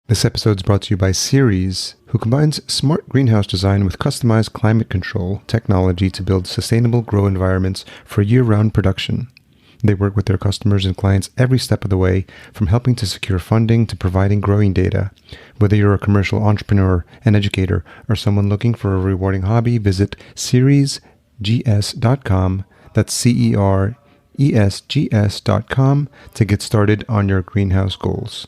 This episode is brought to you by Ceres, who combines smart greenhouse design with customized climate control technology to build sustainable grow environments for year-round production. They work with their customers and clients every step of the way, from helping to secure funding to providing growing data. Whether you're a commercial entrepreneur, an educator, or someone looking for a rewarding hobby, visit ceresgs.com. That's CERESGS.com to get started on your greenhouse goals.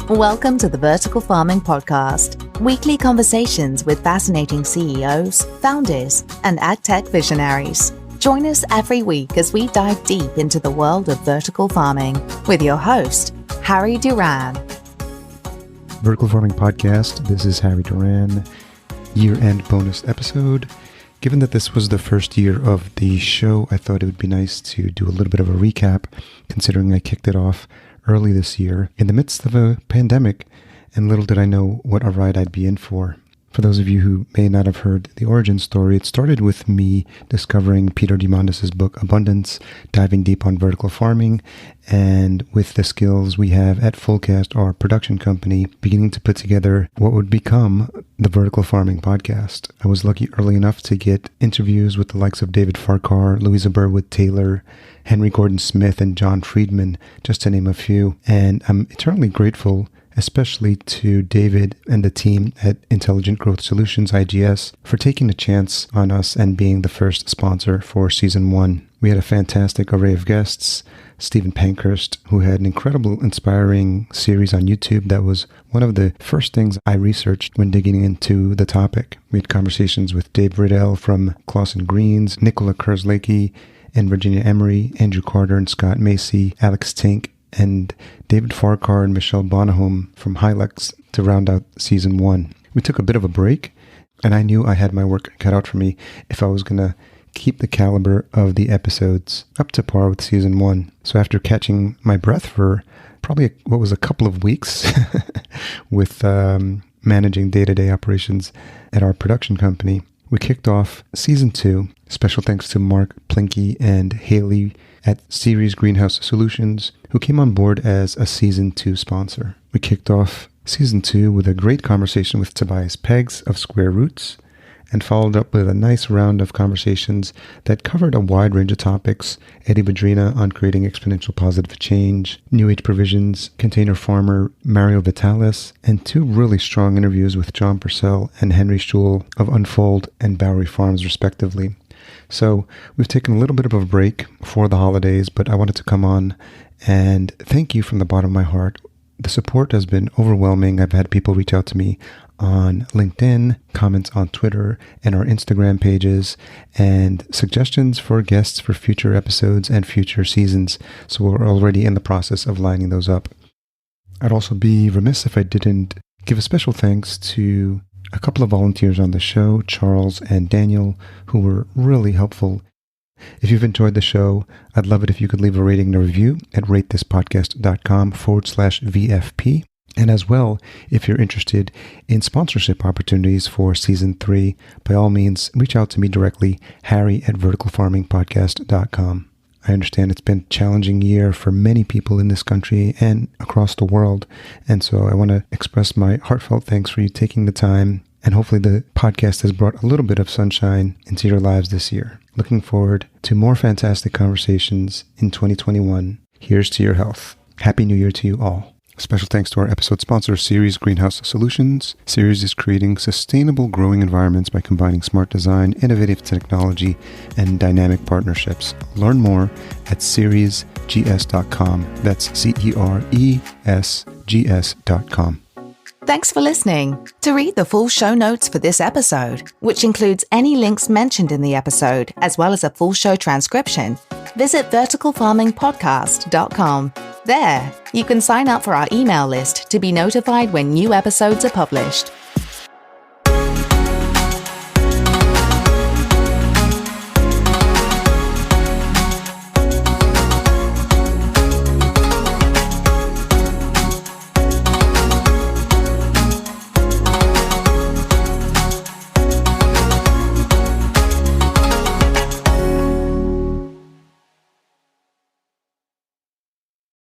Welcome to the Vertical Farming Podcast, weekly conversations with fascinating CEOs, founders, and agtech visionaries. Join us every week as we dive deep into the world of vertical farming with your host, Harry Duran. Vertical Farming Podcast, this is Harry Duran, year-end bonus episode. Given that this was the first year of the show, I thought it would be nice to do a little bit of a recap, considering I kicked it off early this year in the midst of a pandemic, and little did I know what a ride I'd be in for. For those of you who may not have heard the origin story, it started with me discovering Peter Diamandis' book Abundance, diving deep on vertical farming, and with the skills we have at Fullcast, our production company, beginning to put together what would become the Vertical Farming Podcast. I was lucky early enough to get interviews with the likes of David Farquhar, Louisa Burwood-Taylor, Henry Gordon-Smith, and John Friedman, just to name a few. And I'm eternally grateful, especially to David and the team at Intelligent Growth Solutions, IGS, for taking a chance on us and being the first sponsor for Season 1. We had a fantastic array of guests. Stephen Pankhurst, who had an incredible, inspiring series on YouTube that was one of the first things I researched when digging into the topic. We had conversations with Dave Riddell from Clausen Greens, Nicola Kerslake and Virginia Emery, Andrew Carter and Scott Macy, Alex Tink, and David Farquhar and Michelle Bonahome from Hilux to round out Season 1. We took a bit of a break, and I knew I had my work cut out for me if I was going to keep the caliber of the episodes up to par with Season 1. So after catching my breath for probably a couple of weeks with managing day-to-day operations at our production company, we kicked off Season 2. Special thanks to Mark Plinke and Haley at Ceres Greenhouse Solutions, who came on board as a Season 2 sponsor. We kicked off Season 2 with a great conversation with Tobias Peggs of Square Roots, and followed up with a nice round of conversations that covered a wide range of topics: Eddie Badrina on creating exponential positive change, New Age provisions, container farmer Mario Vitalis, and two really strong interviews with John Purcell and Henry Stuhl of Unfold and Bowery Farms, respectively. So we've taken a little bit of a break for the holidays, but I wanted to come on and thank you from the bottom of my heart. The support has been overwhelming. I've had people reach out to me on LinkedIn, comments on Twitter and our Instagram pages, and suggestions for guests for future episodes and future seasons. So we're already in the process of lining those up. I'd also be remiss if I didn't give a special thanks to a couple of volunteers on the show, Charles and Daniel, who were really helpful. If you've enjoyed the show, I'd love it if you could leave a rating and a review at ratethispodcast.com/VFP. And as well, if you're interested in sponsorship opportunities for Season 3, by all means, reach out to me directly, harry@verticalfarmingpodcast.com. I understand it's been a challenging year for many people in this country and across the world. And so I want to express my heartfelt thanks for you taking the time. And hopefully the podcast has brought a little bit of sunshine into your lives this year. Looking forward to more fantastic conversations in 2021. Here's to your health. Happy New Year to you all. Special thanks to our episode sponsor, Ceres Greenhouse Solutions. Ceres is creating sustainable growing environments by combining smart design, innovative technology, and dynamic partnerships. Learn more at ceresgs.com. That's CERESGS.com. Thanks for listening. To read the full show notes for this episode, which includes any links mentioned in the episode, as well as a full show transcription, visit verticalfarmingpodcast.com. There, you can sign up for our email list to be notified when new episodes are published.